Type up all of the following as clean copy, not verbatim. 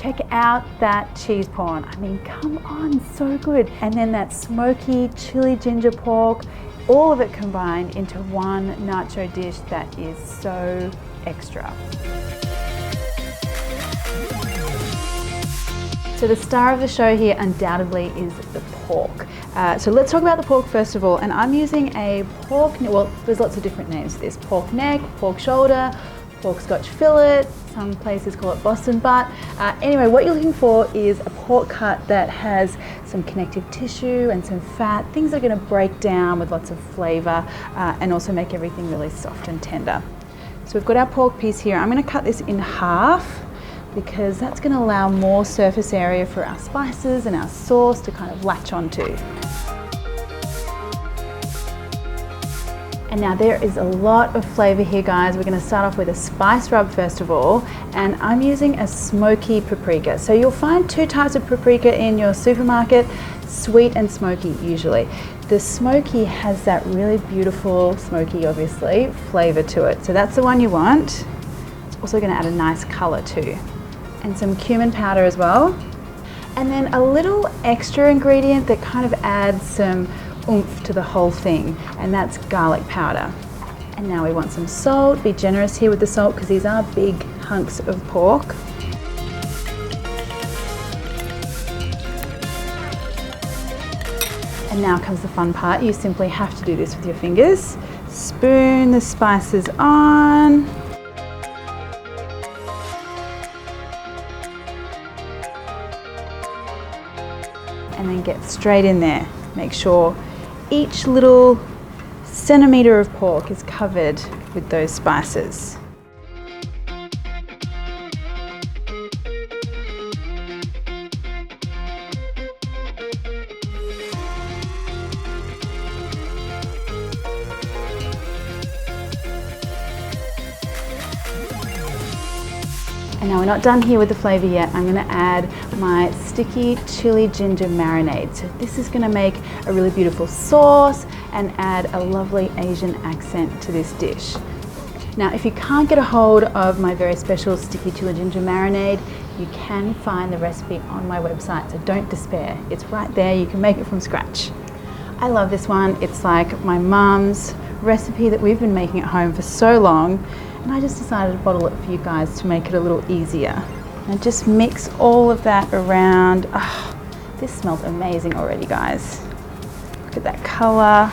check out that cheese prawn. I mean, come on, so good. And then that smoky chili ginger pork, all of it combined into one nacho dish that is so extra. So the star of the show here undoubtedly is the pork. So let's talk about the pork first of all. And I'm using a pork, well, there's lots of different names for this. Pork neck, pork shoulder, pork scotch fillet, some places call it Boston butt. Anyway, what you're looking for is a pork cut that has some connective tissue and some fat, things that are gonna break down with lots of flavor and also make everything really soft and tender. So we've got our pork piece here. I'm gonna cut this in half, because that's going to allow more surface area for our spices and our sauce to kind of latch onto. And now there is a lot of flavor here, guys. We're going to start off with a spice rub first of all, and I'm using a smoky paprika. So you'll find two types of paprika in your supermarket, sweet and smoky usually. The smoky has that really beautiful, smoky obviously, flavor to it. So that's the one you want. It's also going to add a nice color too. And some cumin powder as well. And then a little extra ingredient that kind of adds some oomph to the whole thing, and that's garlic powder. And now we want some salt. Be generous here with the salt because these are big hunks of pork. And now comes the fun part. You simply have to do this with your fingers. Spoon the spices on. And then get straight in there. Make sure each little centimetre of pork is covered with those spices. And now we're not done here with the flavour yet. I'm going to add my sticky chili ginger marinade. So this is going to make a really beautiful sauce and add a lovely Asian accent to this dish. Now, if you can't get a hold of my very special sticky chili ginger marinade, you can find the recipe on my website, so don't despair. It's right there, you can make it from scratch. I love this one. It's like my mum's recipe that we've been making at home for so long. And I just decided to bottle it for you guys to make it a little easier. And just mix all of that around. Oh, this smells amazing already, guys. Look at that color.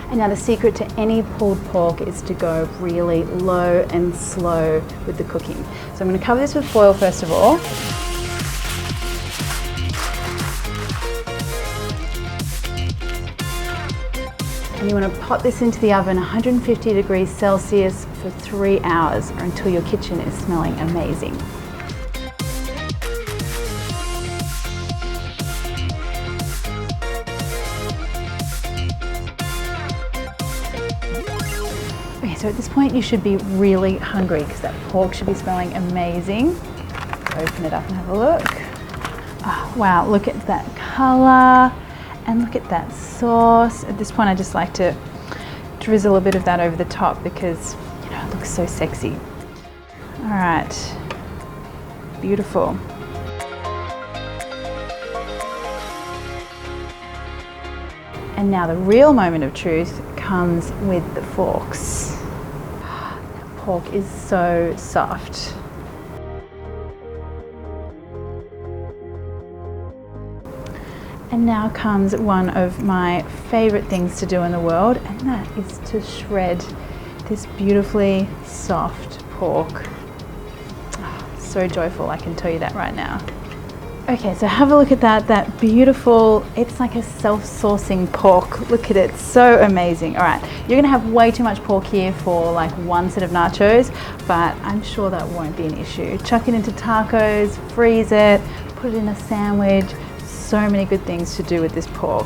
And now the secret to any pulled pork is to go really low and slow with the cooking. So I'm going to cover this with foil first of all. And you want to pop this into the oven 150 degrees Celsius for 3 hours, or until your kitchen is smelling amazing. Okay, so at this point you should be really hungry because that pork should be smelling amazing. Open it up and have a look. Oh, wow, look at that color. And look at that sauce. At this point I just like to drizzle a bit of that over the top because, you know, it looks so sexy. All right, beautiful. And now the real moment of truth comes with the forks. That pork is so soft. And now comes one of my favorite things to do in the world, and that is to shred this beautifully soft pork. Oh, so joyful, I can tell you that right now. Okay, so have a look at that beautiful, it's like a self-saucing pork. Look at it, so amazing. All right, you're gonna have way too much pork here for like one set of nachos, but I'm sure that won't be an issue. Chuck it into tacos, freeze it, put it in a sandwich. So many good things to do with this pork.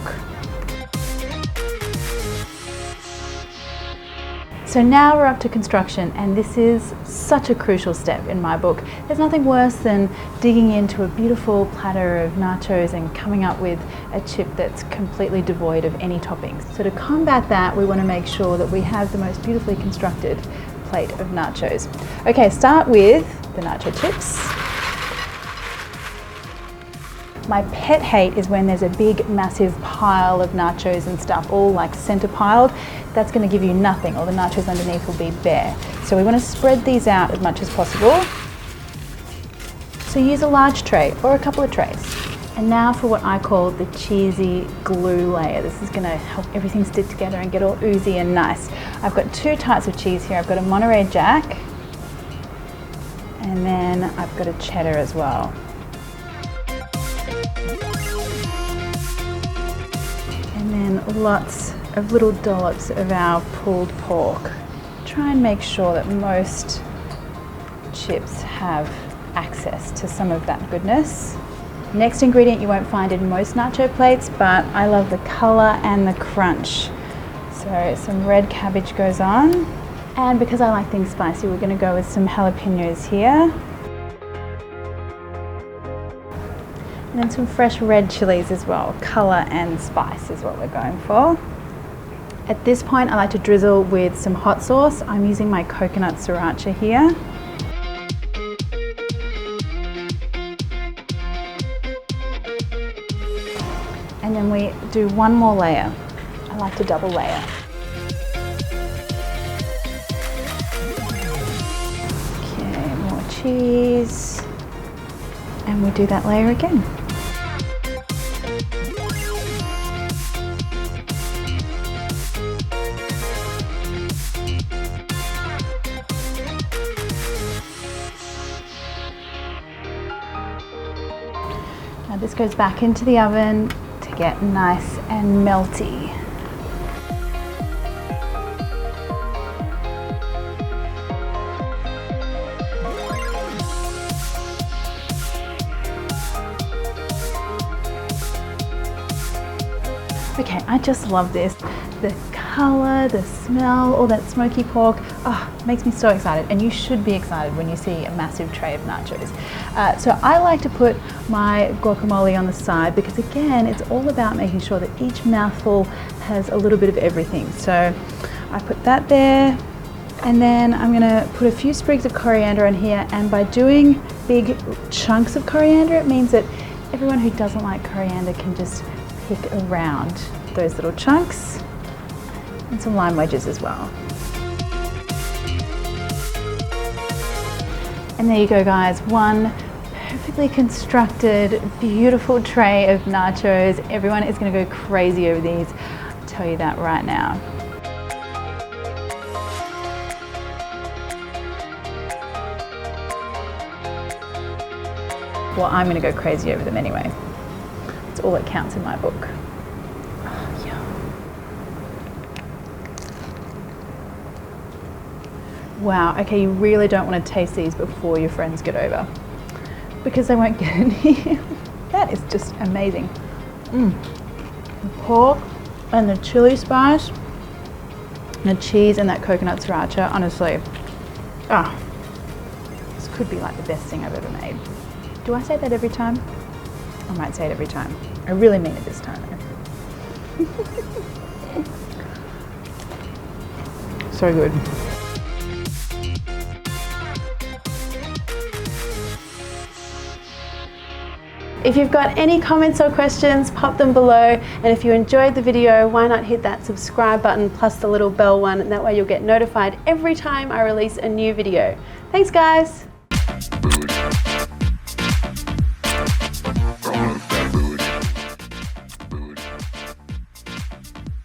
So now we're up to construction, and this is such a crucial step in my book. There's nothing worse than digging into a beautiful platter of nachos and coming up with a chip that's completely devoid of any toppings. So to combat that, we want to make sure that we have the most beautifully constructed plate of nachos. Okay, start with the nacho chips. My pet hate is when there's a big massive pile of nachos and stuff all like center piled. That's going to give you nothing, or the nachos underneath will be bare. So we want to spread these out as much as possible. So use a large tray or a couple of trays. And now for what I call the cheesy glue layer. This is going to help everything stick together and get all oozy and nice. I've got two types of cheese here. I've got a Monterey Jack, and then I've got a cheddar as well. And then lots of little dollops of our pulled pork. Try and make sure that most chips have access to some of that goodness. Next ingredient you won't find in most nacho plates, but I love the color and the crunch. So some red cabbage goes on. And because I like things spicy, we're gonna go with some jalapenos here. And then some fresh red chilies as well. Color and spice is what we're going for. At this point, I like to drizzle with some hot sauce. I'm using my coconut sriracha here. And then we do one more layer. I like to double layer. Okay, more cheese. And we do that layer again. Now this goes back into the oven to get nice and melty. Okay, I just love this. The color, the smell, all that smoky pork, makes me so excited. And you should be excited when you see a massive tray of nachos. So I like to put my guacamole on the side because again, it's all about making sure that each mouthful has a little bit of everything. So I put that there, and then I'm gonna put a few sprigs of coriander on here, and by doing big chunks of coriander, it means that everyone who doesn't like coriander can just pick around those little chunks, and some lime wedges as well. And there you go guys, one perfectly constructed, beautiful tray of nachos. Everyone is gonna go crazy over these, I'll tell you that right now. Well, I'm gonna go crazy over them anyway. It's all that counts in my book. Oh, yum. Wow, okay, you really don't want to taste these before your friends get over, because they won't get any. That is just amazing. The pork and the chili spice, and the cheese and that coconut sriracha, honestly, this could be like the best thing I've ever made. Do I say that every time? I might say it every time. I really mean it this time though. So good. If you've got any comments or questions, pop them below. And if you enjoyed the video, why not hit that subscribe button plus the little bell one, and that way you'll get notified every time I release a new video. Thanks guys.